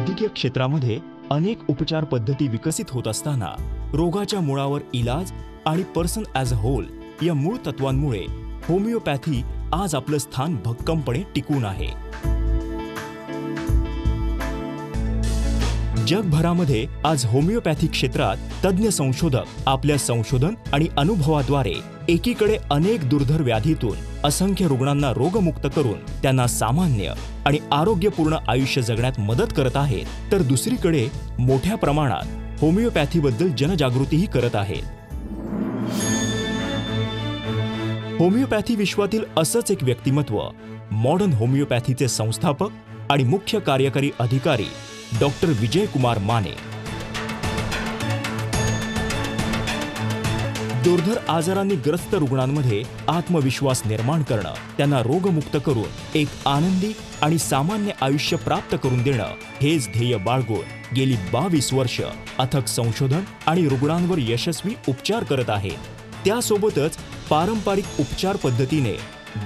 वैद्यकीय क्षेत्रामध्ये अनेक उपचार पद्धती विकसित होत असताना रोगाच्या मुळावर इलाज आणि पर्सन ॲज अ होल या मूळ तत्वांमुळे होमिओपॅथी आज आपलं स्थान भक्कमपणे टिकून आहे. जगभरामध्ये आज होमिओपॅथी क्षेत्रात तज्ञ संशोधक आपल्या संशोधन आणि अनुभवाद्वारे एकीकडे अनेक दुर्धर व्याधीतून असंख्य रुग्णांना रोगमुक्त करून त्यांना सामान्य आणि आरोग्यपूर्ण आयुष्य जगण्यात मदत करत आहेत, तर दुसरीकडे मोठ्या प्रमाणात होमिओपॅथीबद्दल जनजागृतीही करत आहेत. होमिओपॅथी विश्वातील असंच एक व्यक्तिमत्व मॉडर्न होमिओपॅथीचे संस्थापक आणि मुख्य कार्यकारी अधिकारी डॉक्टर विजयकुमार माने. दुर्धर आजारांनी ग्रस्त रुग्णांमध्ये आत्मविश्वास निर्माण करणं, त्यांना रोगमुक्त करून एक आनंदी आणि सामान्य आयुष्य प्राप्त करून देणं हेच ध्येय बाळगून गेली 22 वर्ष अथक संशोधन आणि रुग्णांवर यशस्वी उपचार करत आहेत. त्यासोबतच पारंपरिक उपचार पद्धतीने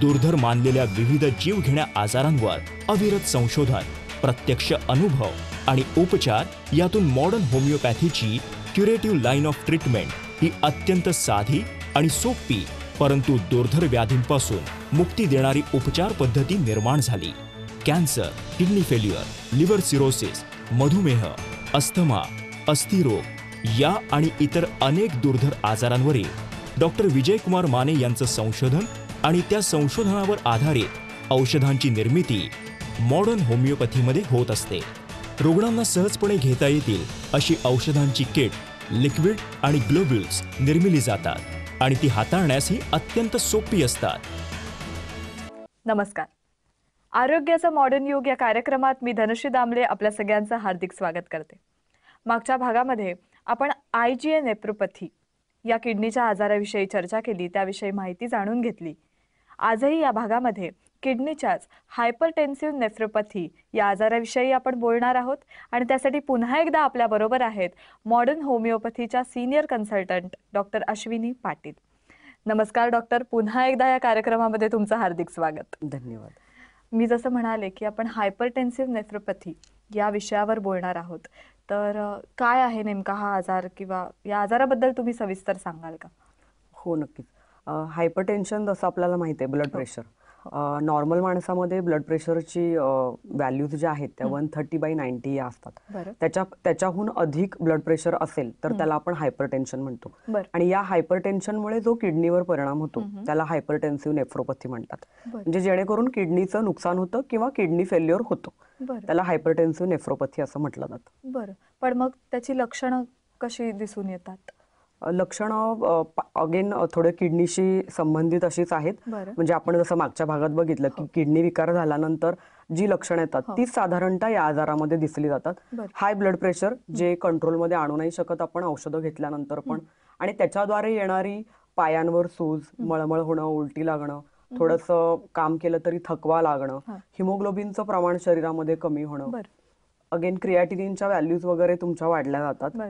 दुर्धर मानलेल्या विविध जीवघेण्या आजारांवर अविरत संशोधन, प्रत्यक्ष अनुभव आणि उपचार यातून मॉडर्न होमिओपॅथीची क्युरेटिव्ह लाईन ऑफ ट्रीटमेंट ही अत्यंत साधी आणि सोपी परंतु दुर्धर व्याधींपासून मुक्ती देणारी उपचार पद्धती निर्माण झाली. Cancer, kidney failure, liver cirrhosis, मधुमेह, अस्थमा, अस्थिरोग या आणि इतर अनेक दुर्धर आजारांवरील डॉक्टर विजयकुमार माने यांचं संशोधन आणि त्या संशोधनावर आधारित औषधांची निर्मिती मॉडर्न होमिओपॅथीमध्ये होत असते. रुग्णांना सहजपणे घेता येतील अशी औषधांची किट, लिक्विड आणि ग्लोब्युल्स निर्मिली जातात आणि ती हाताळण्यासही अत्यंत सोपी असतात. नमस्कार. आरोग्याचं मॉडर्न युग या कार्यक्रमात मी धनुश्री दामले आपल्या सगळ्यांचं हार्दिक स्वागत करते. मागच्या भागामध्ये आपण IgA नेफ्रोपॅथी या किडनीच्या आजाराविषयी चर्चा केली, त्याविषयी माहिती जाणून घेतली. आजही या भागामध्ये किडनीच्याच हायपरटेन्सिव्ह नेफ्रोपॅथी या आजाराविषयी आपण बोलणार आहोत आणि त्यासाठी पुन्हा एकदा आपल्या बरोबर आहेत मॉडर्न होमिओपॅथीच्या senior consultant doctor Ashwini Patil. नमस्कार डॉक्टर, पुन्हा एकदा या कार्यक्रमामध्ये तुमचं हार्दिक स्वागत. धन्यवाद. मी जसं म्हणाले की आपण हायपरटेन्सिव्ह नेफ्रोपॅथी या विषयावर बोलणार आहोत, तर काय आहे नेमका हा आजार किंवा या आजाराबद्दल तुम्ही सविस्तर सांगाल का? हो, नक्कीच. हायपरटेन्शन जसं आपल्याला माहिती आहे, ब्लड प्रेशर. नॉर्मल माणसामध्ये ब्लड प्रेशरची व्हॅल्यूज ज्या आहेत त्या 130/90 या असतात. त्याच्याहून अधिक ब्लड प्रेशर असेल तर त्याला आपण हायपरटेन्शन म्हणतो. आणि या हायपरटेन्शनमुळे जो किडनीवर परिणाम होतो त्याला हायपरटेन्सिव्ह नेफ्रोपॅथी म्हणतात. म्हणजे जेणेकरून किडनीचं नुकसान होतं किंवा किडनी फेल्युअर होतो, त्याला हायपरटेन्सिव्ह नेफ्रोपॅथी असं म्हटलं जातं. बरं, पण मग त्याची लक्षणं कशी दिसून येतात? लक्षणं अगेन थोडं किडनीशी संबंधित अशीच आहेत. म्हणजे आपण जसं मागच्या भागात बघितलं की किडनी विकार झाल्यानंतर जी लक्षणं येतात ती साधारणतः या आजारामध्ये दिसली जातात. हाय ब्लड प्रेशर जे कंट्रोलमध्ये आणू नाही शकत आपण औषधं घेतल्यानंतर पण, आणि त्याच्याद्वारे येणारी पायांवर सूज, मळमळ होणं, उलटी लागणं, थोडंसं काम केलं तरी थकवा लागणं, हिमोग्लोबिनचं प्रमाण शरीरामध्ये कमी होणं, अगेन क्रिएटिनिनच्या व्हॅल्यूज वगैरे तुमच्या वाढल्या जातात.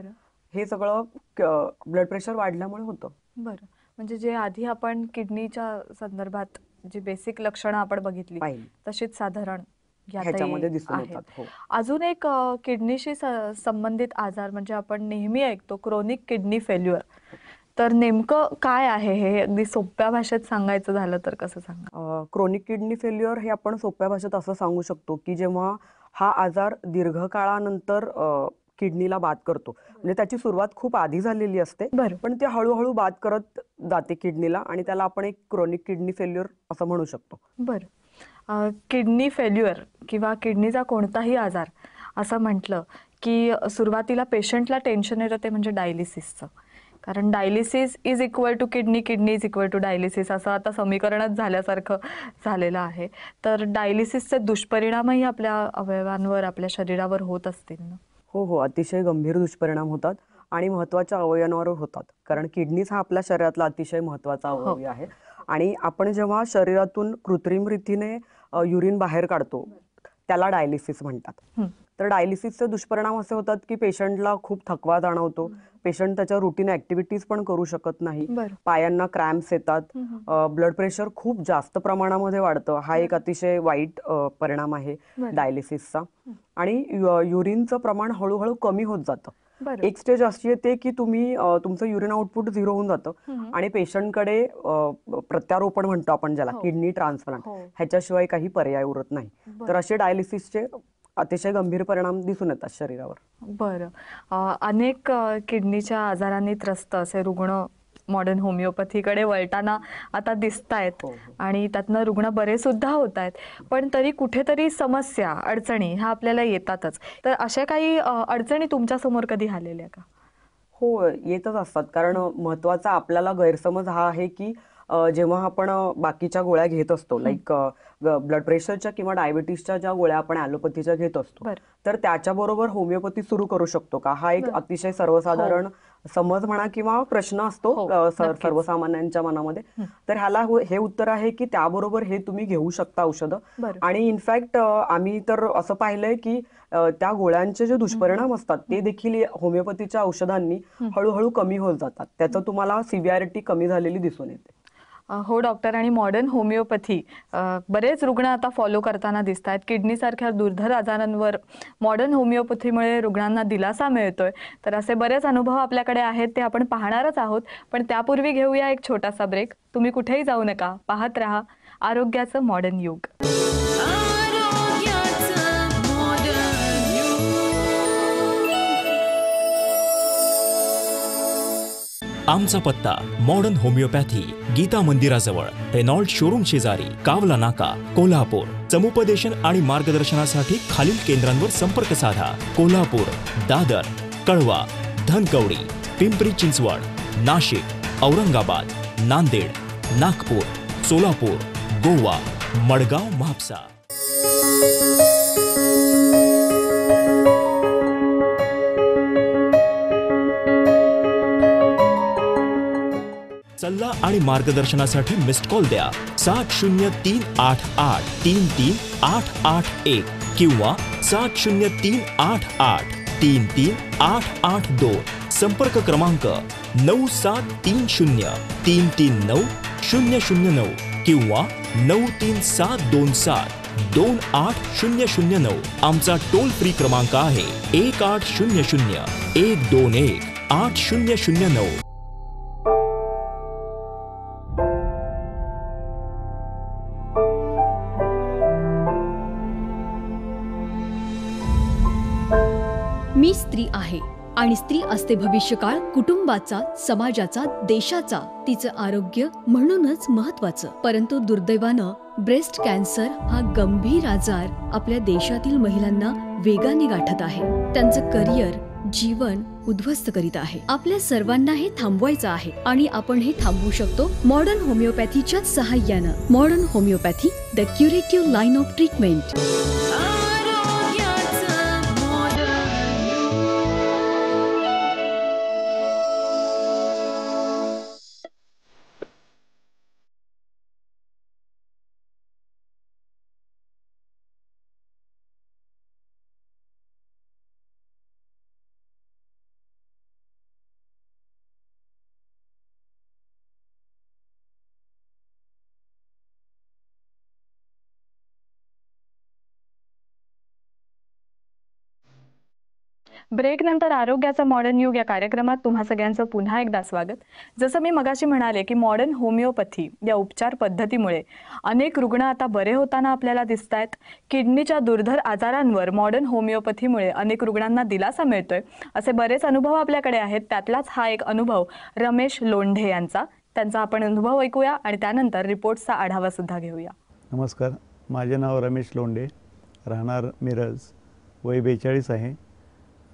हे सगळं ब्लड प्रेशर वाढल्यामुळे होतं. बरं, म्हणजे जे आधी आपण किडनीच्या संदर्भात जी बेसिक लक्षणं आपण बघितली तशीच साधारण ह्याच्यामध्ये दिसून येतात. अजून एक किडनीशी संबंधित आजार म्हणजे आपण नेहमी ऐकतो क्रोनिक किडनी फेल्युअर. तर नेमकं काय आहे हे अगदी सोप्या भाषेत सांगायचं झालं तर कसं सांगा? क्रोनिक किडनी फेल्युअर हे आपण सोप्या भाषेत असं सांगू शकतो की जेव्हा हा आजार दीर्घकाळानंतर किडनीला बाद करतो. म्हणजे त्याची सुरुवात खूप आधी झालेली असते पण ते हळूहळू बाद करत जाते किडनीला आणि त्याला आपण एक क्रोनिक किडनी फेल्युअर असं म्हणू शकतो. बरं, किडनी फेल्युअर किंवा किडनीचा कोणताही आजार असं म्हटलं की सुरुवातीला पेशंटला टेन्शन येतं, ते म्हणजे डायलिसिसचं. कारण dialysis is equal to kidney, kidney is equal to dialysis असं आता समीकरणच झाल्यासारखं झालेलं आहे. तर डायलिसिसचे दुष्परिणामही आपल्या अवयवांवर, आपल्या शरीरावर होत असतील ना? हो, अतिशय गंभीर दुष्परिणाम होतात आणि महत्त्वाच्या अवयवांवर होतात. कारण किडनीज हा आपल्या शरीरातला अतिशय महत्त्वाचा अवयव आहे आणि आपण जेव्हा शरीरातून कृत्रिम रीतीने युरिन बाहेर काढतो त्याला डायलिसिस म्हणतात. तर डायलिसिसचे दुष्परिणाम असे होतात की पेशंटला खूप थकवा जाणवतो, पेशंट त्याच्या रुटीन ऍक्टिव्हिटीज पण करू शकत नाही, पायांना क्रॅम्प्स येतात, ब्लड प्रेशर खूप जास्त प्रमाणामध्ये वाढतं. हा एक अतिशय वाईट परिणाम आहे डायलिसिसचा. आणि युरिनचं प्रमाण हळूहळू कमी होत जातं. एक स्टेज अशी येते की तुम्ही तुमचं युरिन आउटपुट 0 होऊन जातं आणि पेशंटकडे प्रत्यारोपण म्हणतो आपण ज्याला, किडनी ट्रान्सप्लांट, ह्याच्याशिवाय काही पर्याय उरत नाही. तर असे डायलिसिसचे अतिशय गंभीर परिणाम दिसून येतात शरीरावर. बरं, अनेक किडनीच्या आजारांनी त्रस्त असे रुग्ण मॉडर्न होमिओपॅथीकडे वळताना आता दिसत आहेत आणि त्यातनं रुग्ण बरे सुद्धा होत आहेत. पण तरी कुठेतरी समस्या, अडचणी ह्या आपल्याला येतातच. तर अशा काही अडचणी तुमच्या समोर कधी आलेल्या का? हो, येतच असतात. कारण महत्वाचा आपल्याला गैरसमज हा आहे की जेव्हा आपण बाकीच्या गोळ्या घेत असतो, लाईक ब्लड प्रेशरच्या किंवा डायबिटीसच्या ज्या गोळ्या आपण ॲलोपॅथीच्या घेत असतो, तर त्याच्याबरोबर होमिओपॅथी सुरू करू शकतो का, हा एक अतिशय सर्वसाधारण समज म्हणा किंवा प्रश्न असतो सर्वसामान्यांच्या मनामध्ये. तर ह्याला हे उत्तर आहे की त्याबरोबर हे तुम्ही घेऊ शकता औषधं. आणि इनफॅक्ट आम्ही तर असं पाहिलंय की त्या गोळ्यांचे जे दुष्परिणाम असतात ते देखील होमिओपॅथीच्या औषधांनी हळूहळू कमी होत जातात. त्याचं तुम्हाला सिव्हिअरिटी कमी झालेली दिसून येते. हो डॉक्टर, आणि मॉडर्न होमिओपॅथी बरेच रुग्ण आता फॉलो करताना दिसत आहेत. किडनीसारख्या दुर्धर आजारांवर मॉडर्न होमिओपॅथीमुळे रुग्णांना दिलासा मिळतोय. तर असे बरेच अनुभव आपल्याकडे आहेत, ते आपण पाहणारच आहोत. पण त्यापूर्वी घेऊया एक छोटासा ब्रेक. तुम्ही कुठेही जाऊ नका, पाहत रहा आरोग्याचं मॉडर्न युग. आमचा पत्ता मॉडर्न होमिओपॅथी, गीता मंदिराजवळ, रेनॉल्ड शोरूम शेजारी, कावला नाका, कोल्हापूर. समुपदेशन आणि मार्गदर्शनासाठी खालील केंद्रांवर संपर्क साधा. कोल्हापूर, दादर, कळवा, धनकवडी, पिंपरी चिंचवड, नाशिक, औरंगाबाद, नांदेड, नागपूर, सोलापूर, गोवा, मडगाव, म्हापसा. सल्ला आणि मार्गदर्शनासाठी मिस्ड कॉल द्या 7038833881 किंवा 7038833882. संपर्क क्रमांक 9730339009 किंवा 9372728009. आमचा टोल फ्री क्रमांक आहे 1800-121-8009. मी स्त्री आहे आणि स्त्री असते भविष्यकाळ कुटुंबाचा, समाजाचा, देशाचा. तिचं आरोग्य म्हणूनच महत्वाचं. परंतु दुर्दैवानं ब्रेस्ट कॅन्सर हा गंभीर आजार आपल्या देशातील महिलांना वेगाने गाठत आहे. त्यांचं करिअर, जीवन उद्ध्वस्त करीत आहे. आपल्या सर्वांना हे थांबवायचं आहे आणि आपण हे थांबवू शकतो मॉडर्न होमिओपॅथीच्या सहाय्यानं. Modern homeopathy, the curative line of treatment. Break नंतर आरोग्याचं मॉडर्न युग या कार्यक्रमात तुम्हा सगळ्यांचं पुन्हा एकदा स्वागत. जसं मी मगाशी म्हणाले की मॉडर्न होमिओपॅथी या उपचार पद्धतीमुळे अनेक रुग्ण आता बरे होताना आपल्याला दिसत आहेत. किडनीच्या दुर्धर आजारांवर मॉडर्न होमिओपॅथीमुळे अनेक रुग्णांना दिलासा मिळतोय. असे बरेच अनुभव आपल्याकडे आहेत. त्यातलाच हा एक अनुभव रमेश लोंढे यांचा. त्यांचा आपण अनुभव ऐकूया आणि त्यानंतर रिपोर्टचा आढावा सुद्धा घेऊया. नमस्कार, माझे नाव रमेश लोंढे, राहणार मिरज, वय 42 आहे.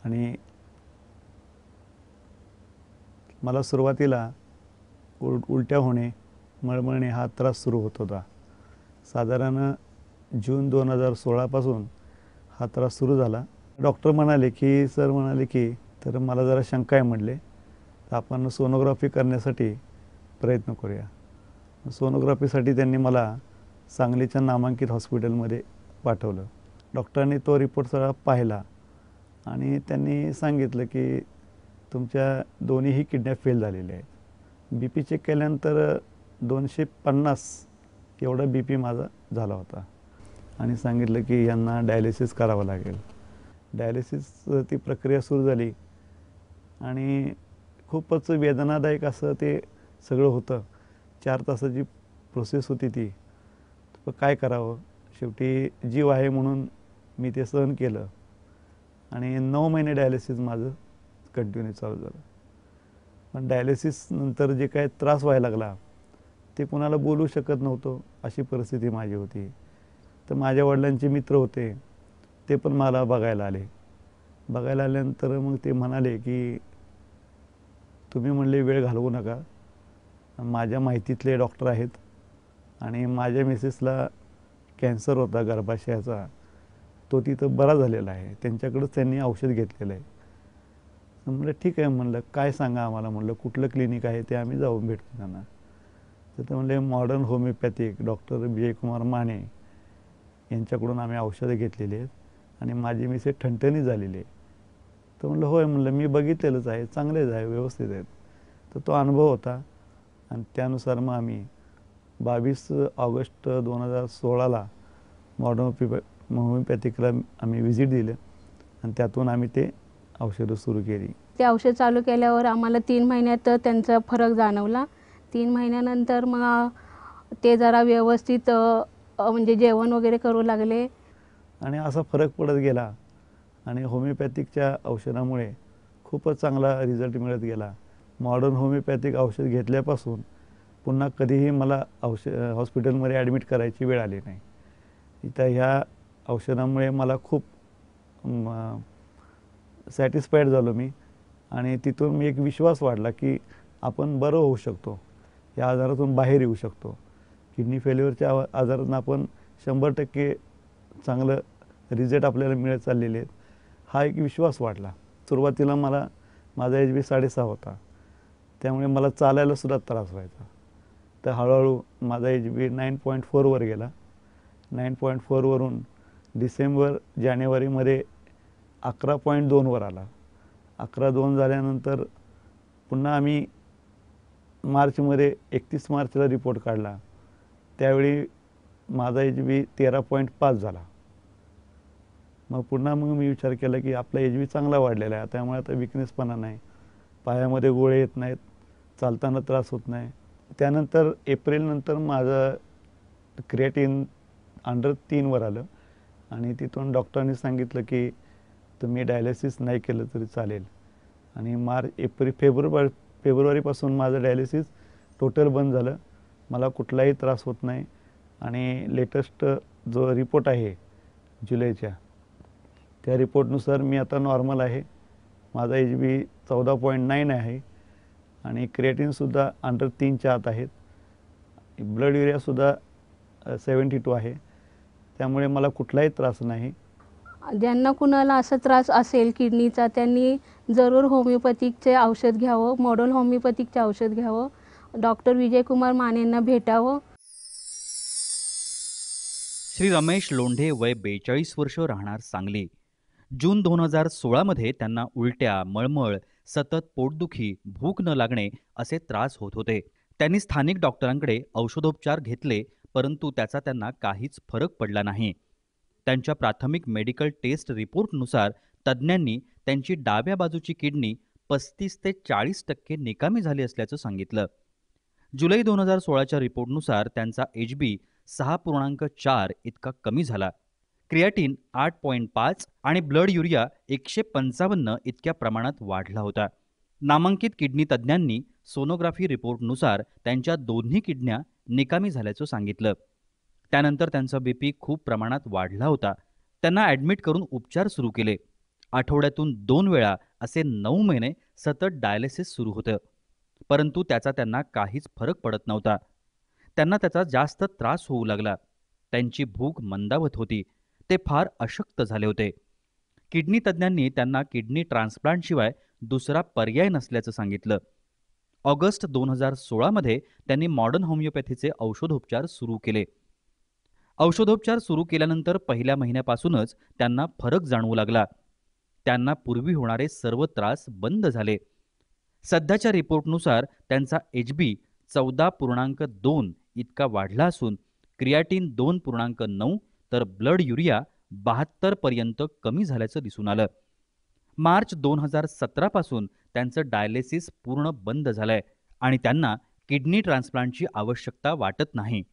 आणि मला सुरुवातीला उलट्या होणे, मळमळणे हा त्रास सुरू होत होता. साधारण जून 2016 पासून हा त्रास सुरू झाला. डॉक्टर म्हणाले की तर मला जरा शंका आहे म्हटले, तर आपण सोनोग्राफी करण्यासाठी प्रयत्न करूया. सोनोग्राफीसाठी त्यांनी मला सांगलीच्या नामांकित हॉस्पिटलमध्ये पाठवलं. डॉक्टरांनी तो रिपोर्ट सगळा पाहिला आणि त्यांनी सांगितलं की तुमच्या दोन्हीही किडन्या फेल झालेल्या आहेत. बी पी चेक केल्यानंतर 250 एवढा बी पी माझा झाला होता आणि सांगितलं की यांना डायलिसिस करावं लागेल. डायलिसिस ती प्रक्रिया सुरू झाली आणि खूपच वेदनादायक असं ते सगळं होतं. 4 तासाची प्रोसेस होती ती. पण काय करावं, शेवटी जीव आहे म्हणून मी ते सहन केलं आणि 9 महिने डायलिसिस माझं कंटिन्यू चालू झालं. पण डायलिसिस नंतर जे काय त्रास व्हायला लागला ते कुणाला बोलू शकत नव्हतो, अशी परिस्थिती माझी होती. तर माझ्या वडिलांचे मित्र होते, ते पण मला बघायला आले. बघायला आल्यानंतर मग ते म्हणाले की तुम्ही म्हणले वेळ घालवू नका, माझ्या माहितीतले डॉक्टर आहेत आणि माझ्या मिसेसला कॅन्सर होता गर्भाशयाचा, तो तिथं बरा झालेला आहे, त्यांच्याकडंच त्यांनी औषध घेतलेलं आहे. म्हणलं ठीक आहे, म्हणलं काय सांगा आम्हाला, म्हणलं कुठलं क्लिनिक आहे ते आम्ही जाऊन भेटतो त्यांना. तर ते म्हणले modern homeopathic doctor Vijaykumar Mane यांच्याकडून आम्ही औषधं घेतलेली आहेत आणि माझी मिसेस ठणठणी झालेली आहे. तर म्हणलं होय, म्हणलं मी बघितलेलंच आहे, चांगलेच आहे, व्यवस्थित आहेत. तर तो अनुभव होता आणि त्यानुसार मग आम्ही 22 ऑगस्ट 2016ला मॉडर्न होमिओपॅथिकला आम्ही व्हिजिट दिलं आणि त्यातून आम्ही ते औषधं सुरू केली. ते औषध चालू केल्यावर आम्हाला 3 महिन्यात त्यांचा फरक जाणवला. 3 महिन्यानंतर मग ते जरा व्यवस्थित म्हणजे जेवण वगैरे करू लागले आणि असा फरक पडत गेला आणि होमिओपॅथिकच्या औषधामुळे खूपच चांगला रिझल्ट मिळत गेला. मॉडर्न होमिओपॅथिक औषध घेतल्यापासून पुन्हा कधीही मला हॉस्पिटलमध्ये ॲडमिट करायची वेळ आली नाही. इथं ह्या औषधामुळे मला खूप सॅटिस्फाईड झालो मी आणि तिथून मी एक विश्वास वाढला की आपण बरं होऊ शकतो, या आजारातून बाहेर येऊ शकतो. किडनी फेल्युअरच्या आजारातून आपण 100% चांगलं रिझल्ट आपल्याला मिळत चाललेले आहेत, हा एक विश्वास वाढला. सुरुवातीला माझा HB 6.5 होता, त्यामुळे मला चालायलासुद्धा त्रास व्हायचा. तर हळूहळू माझा HB 9.4वर गेला. 9.4वरून जानेवारीमध्ये 11.2वर आला. 11.2 झाल्यानंतर पुन्हा आम्ही मार्चमध्ये 31 मार्चला रिपोर्ट काढला. त्यावेळी माझा HB 13.5 झाला. मग मी विचार केला की आपला HB चांगला वाढलेला आहे, त्यामुळे आता विकनेसपणा नाही, पायामध्ये गोळे येत नाहीत, चालताना त्रास होत नाही. त्यानंतर एप्रिलनंतर माझं क्रिएटिन अंडर 3वर आलं आणि तिथून डॉक्टरांनी सांगितलं की तुम्ही डायलिसिस नाही केलं तरी चालेल. आणि फेब्रुवारीपासून माझं डायलिसिस टोटल बंद झालं. मला कुठलाही त्रास होत नाही आणि लेटेस्ट जो रिपोर्ट आहे जुलैच्या, त्या रिपोर्टनुसार मी आता नॉर्मल आहे. माझा HB 14.9 आहे आणि क्रिएटिनसुद्धा अंडर 3च्या आत आहेत. ब्लड युरियासुद्धा 72 आहे. त्यामुळे मला कुठलाही त्रास नाही. ज्यांना कुणाला असा त्रास असेल किडनीचा, त्यांनी जरूर होमिओपॅथिकचे औषध घ्यावं, मॉडर्न होमिओपॅथिकचे औषध घ्यावं, डॉक्टर विजयकुमार मानेंना भेटावं. श्री रमेश लोंढे, वय 42 वर्ष, राहणार सांगली. जून 2016मध्ये त्यांना उलट्या, मळमळ, सतत पोटदुखी, भूक न लागणे असे त्रास होत होते. त्यांनी स्थानिक डॉक्टरांकडे औषधोपचार घेतले, परंतु त्याचा त्यांना काहीच फरक पडला नाही. त्यांच्या प्राथमिक मेडिकल टेस्ट रिपोर्टनुसार तज्ज्ञांनी त्यांची डाव्या बाजूची किडनी 35 ते 40% निकामी झाली असल्याचं सांगितलं. जुलै 2016च्या रिपोर्टनुसार त्यांचा HB 6.4 इतका कमी झाला. क्रिएटिन 8.5 आणि ब्लड युरिया 155 इतक्या प्रमाणात वाढला होता. नामांकित किडनी तज्ज्ञांनी सोनोग्राफी रिपोर्टनुसार त्यांच्या दोन्ही किडन्या निकामी झाल्याचं सांगितलं. त्यानंतर त्यांचा BP खूप प्रमाणात वाढला होता. त्यांना ॲडमिट करून उपचार सुरू केले. आठवड्यातून 2 वेळा असे 9 महिने सतत डायलिसिस सुरू होतं, परंतु त्याचा त्यांना काहीच फरक पडत नव्हता. त्यांना त्याचा जास्त त्रास होऊ लागला. त्यांची भूक मंदावत होती. ते फार अशक्त झाले होते. किडनी तज्ज्ञांनी त्यांना किडनी ट्रान्सप्लांटशिवाय दुसरा पर्याय नसल्याचं सांगितलं. ऑगस्ट 2016मध्ये त्यांनी मॉडर्न होमिओपॅथीचे औषधोपचार सुरू केले. औषधोपचार सुरू केल्यानंतर पहिल्या महिन्यापासूनच त्यांना फरक जाणवू लागला. त्यांना पूर्वी होणारे सर्व त्रास बंद झाले. सध्याच्या रिपोर्टनुसार त्यांचा HB 14.2 इतका वाढला असून क्रियाटीन 2.9 तर ब्लड युरिया 72 पर्यंत कमी झाल्याचं दिसून आलं. मार्च 2017 पासून त्यांचं डायलिसिस पूर्ण बंद झालंय आणि त्यांना किडनी ट्रान्सप्लांटची आवश्यकता वाटत नाही.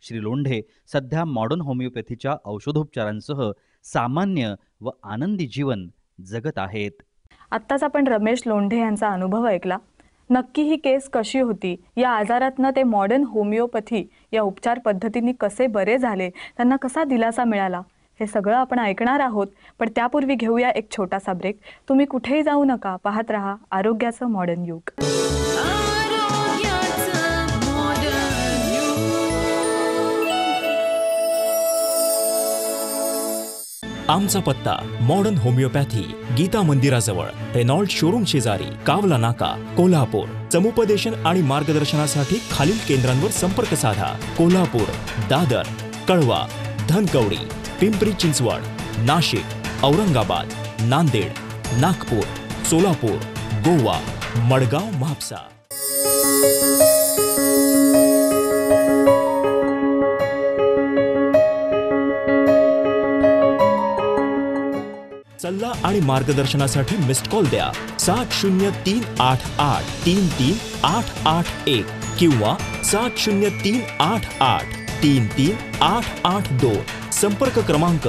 श्री लोंढे सध्या मॉडर्न होमिओपॅथीच्या औषधोपचारांसह सामान्य व आनंदी जीवन जगत आहेत. आत्ताच आपण रमेश लोंढे यांचा अनुभव ऐकला. नक्की ही केस कशी होती, या आजारातनं ते मॉडर्न होमिओपॅथी या उपचार पद्धतीने कसे बरे झाले, त्यांना कसा दिलासा मिळाला, हे सगळं आपण ऐकणार आहोत. पण त्यापूर्वी घेऊया एक छोटासा ब्रेक. तुम्ही कुठेही जाऊ नका, पाहत रहा आरोग्याचं मॉडर्न युग. आमचा पत्ता मॉडर्न होमिओपॅथी, गीता मंदिराजवळ, रेनॉल्ड शोरूम शेजारी, कावला नाका, कोल्हापूर. समुपदेशन आणि मार्गदर्शनासाठी खालील केंद्रांवर संपर्क साधा. कोल्हापूर, दादर, कळवा, धनकवडी, पिंपरी चिंचवड, नाशिक, औरंगाबाद, नांदेड, नागपूर, सोलापूर, गोवा, मडगाव, म्हापसा. सल्ला आणि मार्गदर्शनासाठी मिस्ड कॉल द्या 7038833881 किंवा 7038833882. संपर्क क्रमांक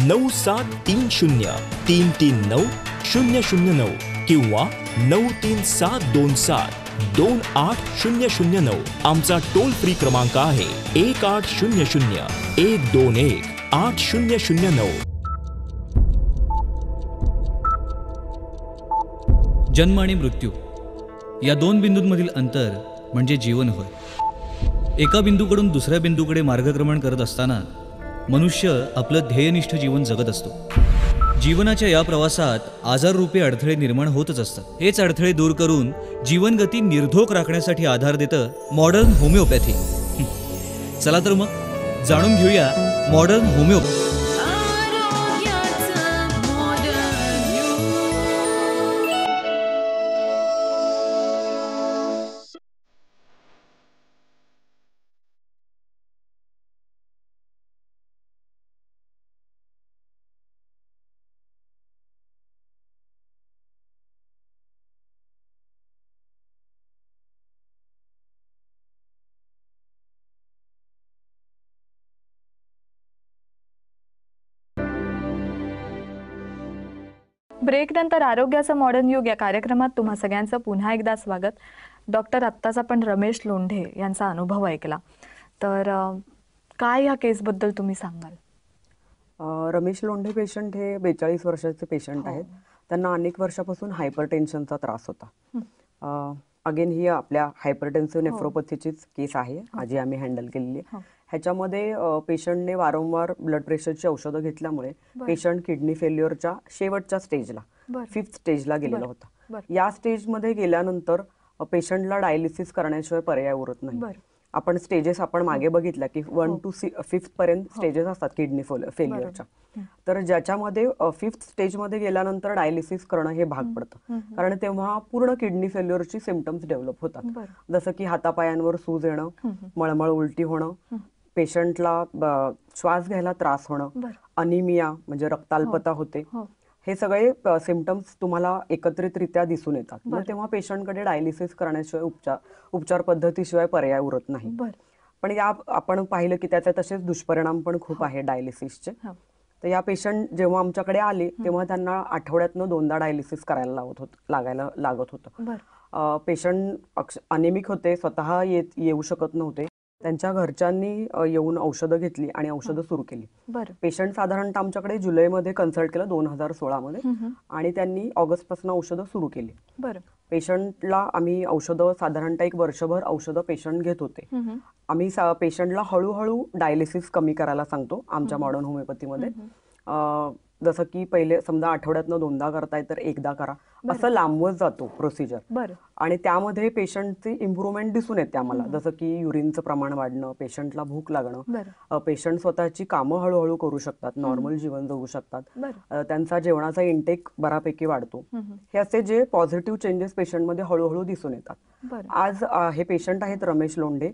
9730339009 किंवा 937272800. आमचा टोल फ्री क्रमांक आहे 1800-121-8009. जन्म आणि मृत्यू या दोन बिंदूंमधील अंतर म्हणजे जीवन होय. एका बिंदूकडून दुसऱ्या बिंदूकडे मार्गक्रमण करत असताना मनुष्य आपलं ध्येयनिष्ठ जीवन जगत असतो. जीवनाच्या या प्रवासात आजाररूपी अडथळे निर्माण होतच असतात. हेच अडथळे दूर करून जीवनगती निर्धोक राखण्यासाठी आधार देतं मॉडर्न होमिओपॅथी. चला तर मग जाणून घेऊया मॉडर्न होमिओपॅथी. ब्रेक नंतर आरोग्याचं मॉडर्न युग या कार्यक्रमात तुम्हा सगळ्यांचं पुन्हा एकदा स्वागत. डॉक्टर, आत्ताच आपण रमेश लोंढे यांचा अनुभव ऐकला, तर काय या केसबद्दल तुम्ही सांगाल? रमेश लोंढे पेशंट हे 42 वर्षाचे पेशंट आहेत. त्यांना अनेक वर्षापासून हायपरटेन्शनचा त्रास होता. अगेन ही आपल्या हायपरटेन्सिव्ह नेफ्रोपॅथीचीच केस आहे, आजी आम्ही हँडल केलेली आहे. ह्याच्यामध्ये पेशंटने वारंवार ब्लड प्रेशरची औषधं घेतल्यामुळे पेशंट किडनी फेल्युअरच्या शेवटच्या स्टेजला 5th स्टेजला गेलेला होता. या स्टेजमध्ये गेल्यानंतर पेशंटला डायलिसिस करण्याशिवाय पर्याय उरत नाही. आपण स्टेजेस मागे बघितल्या की 1 to 5th पर्यंत स्टेजेस असतात किडनी फेल्युअरच्या. तर ज्याच्यामध्ये 5th स्टेजमध्ये गेल्यानंतर डायलिसिस करणं हे भाग पडतं, कारण तेव्हा पूर्ण किडनी फेल्युअरची सिम्पटम्स डेव्हलप होतात. जसं की हातापायांवर सूज येणं, मळमळ उलटी होणं, पेशंटला श्वास घ्यायला त्रास होणं, अनिमिया म्हणजे रक्ताल्पता होते. हे सगळे सिम्पटम्स तुम्हाला एकत्रितरित्या दिसून येतात. मग तेव्हा पेशंटकडे डायलिसिस करण्याशिवाय उपचार पद्धतीशिवाय पर्याय उरत नाही. पण या आपण पाहिलं की त्याचे तसेच दुष्परिणाम पण खूप आहे डायलिसिसचे. तर या पेशंट जेव्हा आमच्याकडे आले तेव्हा त्यांना आठवड्यातनं 2दा डायलिसिस करायला लागत होतं. पेशंट अनेमिक होते, स्वतः येऊ शकत नव्हते. त्यांच्या घरच्यांनी येऊन औषधं घेतली आणि औषधं सुरू केली. पेशंट साधारणतः आमच्याकडे जुलैमध्ये कन्सल्ट केलं 2016 मध्ये, आणि त्यांनी ऑगस्टपासून औषधं सुरू केली. पेशंटला आम्ही औषधं साधारणतः 1 वर्षभर औषधं पेशंट घेत होते. आम्ही पेशंटला हळूहळू डायलिसिस कमी करायला सांगतो आमच्या मॉडर्न होमिओपॅथीमध्ये. जसं की पहिले समजा आठवड्यातनं 2दा करताय तर 1दा करा, असं लांबवत जातो प्रोसिजर. आणि त्यामध्ये पेशंटची इम्प्रूव्हमेंट दिसून येते आम्हाला, जसं की युरिनचं प्रमाण वाढणं, पेशंटला भूक लागणं, पेशंट स्वतःची कामं हळूहळू करू शकतात, नॉर्मल जीवन जगू शकतात, त्यांचा जेवणाचा इंटेक बऱ्यापैकी वाढतो. हे असे जे पॉझिटिव्ह चेंजेस पेशंटमध्ये हळूहळू दिसून येतात. आज हे पेशंट आहेत रमेश लोंढे.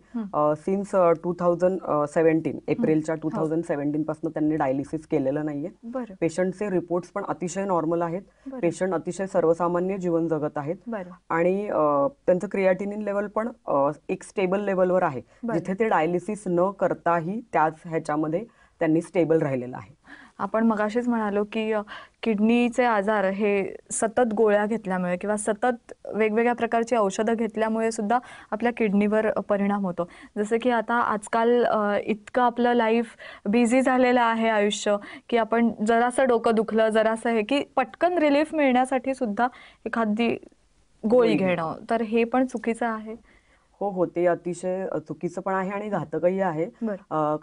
सिन्स 2017 एप्रिलच्या 2017 पासून त्यांनी डायलिसिस केलेलं नाहीये. पेशंटचे रिपोर्ट्स पण अतिशय नॉर्मल आहेत. पेशंट अतिशय सर्वसामान्य जीवन जगत आहेत आणि त्यांचं क्रिएटिनिन लेवल पण एक स्टेबल लेवलवर आहे, जिथे ते डायलिसिस न करताही त्याच ह्याच्यामध्ये त्यांनी स्टेबल राहिलेलं आहे. आपण मगाशीच म्हणालो की किडनीचे आजार हे सतत गोळ्या घेतल्यामुळे किंवा सतत वेगवेगळ्या प्रकारची औषधं घेतल्यामुळे सुद्धा आपल्या किडनीवर परिणाम होतो. जसं की आता आजकाल इतकं आपलं लाईफ बिझी झालेलं आहे आयुष्य, की आपण जरासं डोकं दुखलं, जरासं हे की पटकन रिलीफ मिळण्यासाठी सुद्धा एखादी गोळी घेणं, तर हे पण चुकीचं आहे. हो, ते अतिशय चुकीचं पण आहे आणि घातकही आहे.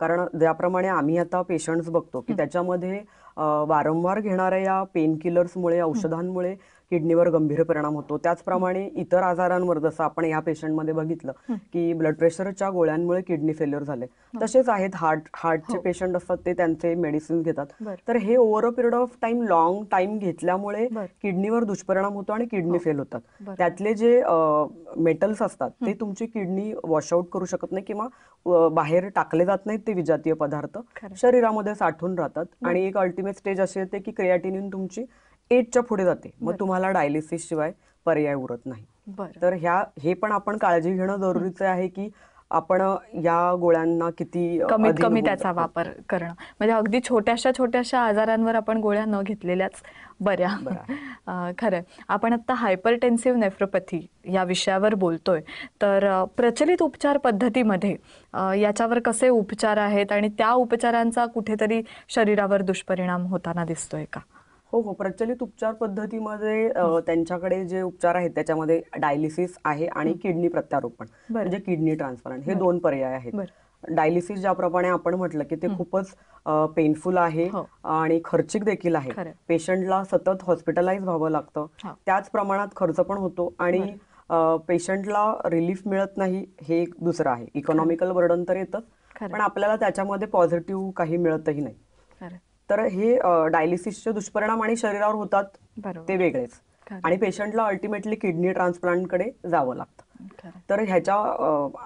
कारण ज्याप्रमाणे आम्ही आता पेशंट्स बघतो की त्याच्यामध्ये वारंवार घेणाऱ्या या पेन किलर्समुळे, औषधांमुळे किडनीवर गंभीर परिणाम होतो. त्याचप्रमाणे इतर आजारांवर, जसं आपण या पेशंटमध्ये बघितलं की ब्लड प्रेशरच्या गोळ्यांमुळे किडनी फेल्युअर झाले, तसेच आहेत हार्टचे पेशंट असतात, ते त्यांचे मेडिसिन घेतात. तर हे over a period of time, long time घेतल्यामुळे किडनीवर दुष्परिणाम होतो आणि किडनी फेल होतात. त्यातले जे मेटल्स असतात ते तुमची किडनी वॉशआउट करू शकत नाही किंवा बाहेर टाकले जात नाहीत. ते विजातीय पदार्थ शरीरामध्ये साठून राहतात आणि एक अल्टिमेट स्टेज अशी येते की क्रिएटिनिन तुमची 8च्या पुढे जाते. मग तुम्हाला डायलिसिस शिवाय पर्याय उरत नाही. तर हे पण आपण काळजी घेणं जरुरीचं आहे की आपण या गोळ्यांना किती कमीत कमी त्याचा वापर करणं, म्हणजे अगदी छोट्याशा आजारांवर आपण गोळ्या न घेतलेल्याच बऱ्या. खरंय. आपण आता हायपरटेन्सिव्ह नेफ्रोपॅथी या विषयावर बोलतोय, तर प्रचलित उपचार पद्धतीमध्ये याच्यावर कसे उपचार आहेत आणि त्या उपचारांचा कुठेतरी शरीरावर दुष्परिणाम होताना दिसतोय का? हो, प्रचलित उपचार पद्धतीमध्ये त्यांच्याकडे जे उपचार आहेत त्याच्यामध्ये डायलिसिस आहे आणि किडनी प्रत्यारोपण म्हणजे किडनी ट्रान्सप्लांट, हे 2 पर्याय आहेत. डायलिसिस ज्याप्रमाणे आपण म्हटलं की ते खूपच पेनफुल आहे आणि खर्चिक देखील आहे. पेशंटला सतत हॉस्पिटलाइज व्हावं लागतं, त्याच प्रमाणात खर्च पण होतो आणि पेशंटला रिलीफ मिळत नाही. हे एक दुसरं आहे. इकॉनॉमिकल बर्डन तर येतच, पण आपल्याला त्याच्यामध्ये पॉझिटिव्ह काही मिळतही नाही. तर हे डायलिसिसचे दुष्परिणाम आणि शरीरावर होतात ते वेगळेच, आणि पेशंटला अल्टिमेटली किडनी ट्रान्सप्लांटकडे जावं लागतं. तर ह्याच्या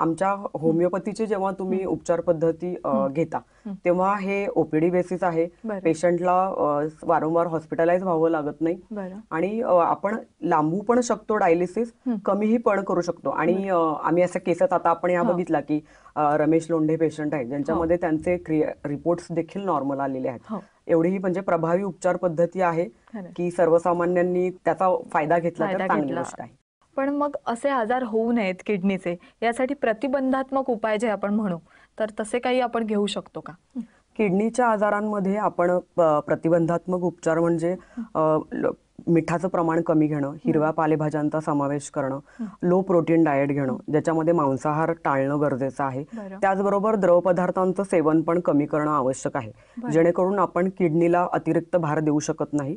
आमच्या होमिओपॅथीचे जेव्हा तुम्ही उपचार पद्धती घेता तेव्हा हे ओपीडी बेसिस आहे. पेशंटला वारंवार हॉस्पिटलाइज व्हावं लागत नाही आणि आपण लांबू पण शकतो डायलिसिस, कमीही पण करू शकतो. आणि आम्ही अशा केसेस आता आपण या बघितला की रमेश लोंढे पेशंट आहेत ज्यांच्यामध्ये त्यांचे रिपोर्ट्स देखील नॉर्मल आलेले आहेत. एवढी म्हणजे प्रभावी उपचार पद्धती आहे की सर्वसामान्यांनी त्याचा फायदा घेतला तर चांगली गोष्ट आहे. पण मग असे आजार होऊ नयेत किडनीचे, यासाठी प्रतिबंधात्मक उपाय जे आपण म्हणू, तर तसे काही आपण घेऊ शकतो का? किडनीच्या आजारांमध्ये आपण प्रतिबंधात्मक उपचार म्हणजे मिठाचं प्रमाण कमी घेणं, हिरव्या पालेभाज्यांचा समावेश करणं, लो प्रोटीन डाएट घेणं, ज्याच्यामध्ये मांसाहार टाळणं गरजेचं आहे. त्याचबरोबर द्रव पदार्थांचं सेवन पण कमी करणं आवश्यक आहे, जेणेकरून आपण किडनीला अतिरिक्त भार देऊ शकत नाही.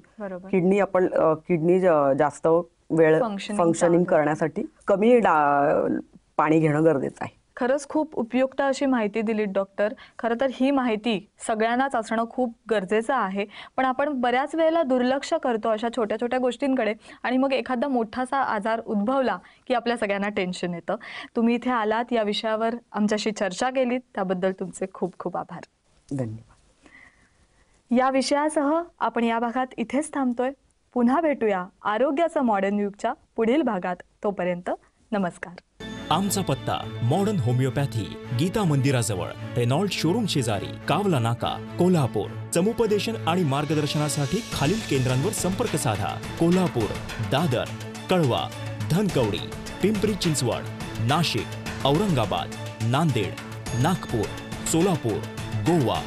किडनी जास्त वेळ फंक्शनिंग करण्यासाठी कमी पाणी घेणं गरजेचं आहे. खरंच खूप उपयुक्त अशी माहिती दिलीत डॉक्टर. खरं तर ही माहिती सगळ्यांनाच असणं खूप गरजेचं आहे, पण आपण बऱ्याच वेळेला दुर्लक्ष करतो अशा छोट्या छोट्या गोष्टींकडे, आणि मग एखादा मोठासा आजार उद्भवला की आपल्या सगळ्यांना टेन्शन येतं. तुम्ही इथे आलात, या विषयावर आमच्याशी चर्चा केलीत, त्याबद्दल तुमचे खूप खूप आभार. धन्यवाद. या विषयासह आपण या भागात इथेच थांबतोय. पुन्हा भेटूया आरोग्याचं मॉडर्न युगच्या पुढील भागात. तोपर्यंत नमस्कार. आमचा पत्ता मॉडर्न होमिओपॅथी, गीता मंदिराजवळ, रेनॉल्ड शोरूम शेजारी, कावला नाका, कोल्हापूर. समुपदेशन आणि मार्गदर्शनासाठी खालील केंद्रांवर संपर्क साधा. कोल्हापूर, दादर, कळवा, धनकवडी, पिंपरी चिंचवड, नाशिक, औरंगाबाद, नांदेड, नागपूर, सोलापूर, गोवा,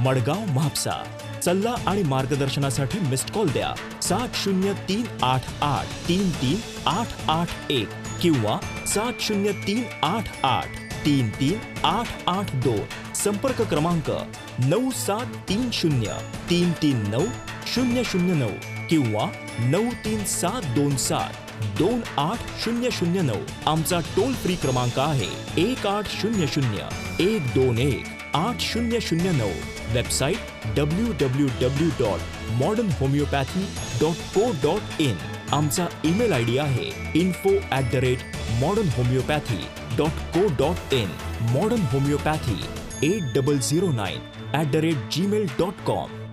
मडगाव, म्हापसा. सल्ला आणि मार्गदर्शनासाठी मिस्ड कॉल द्या 7038833881 किंवा 7038833882. संपर्क क्रमांक 9730339009 किंवा 93727 28009. आमचा टोल फ्री क्रमांक आहे 1800-121-8009. Website www.modernhomeopathy.co.in. आमचा ईमेल आयडी आहे info@modernhomeopathy.co.in. modern homeopathy 8009@gmail.com.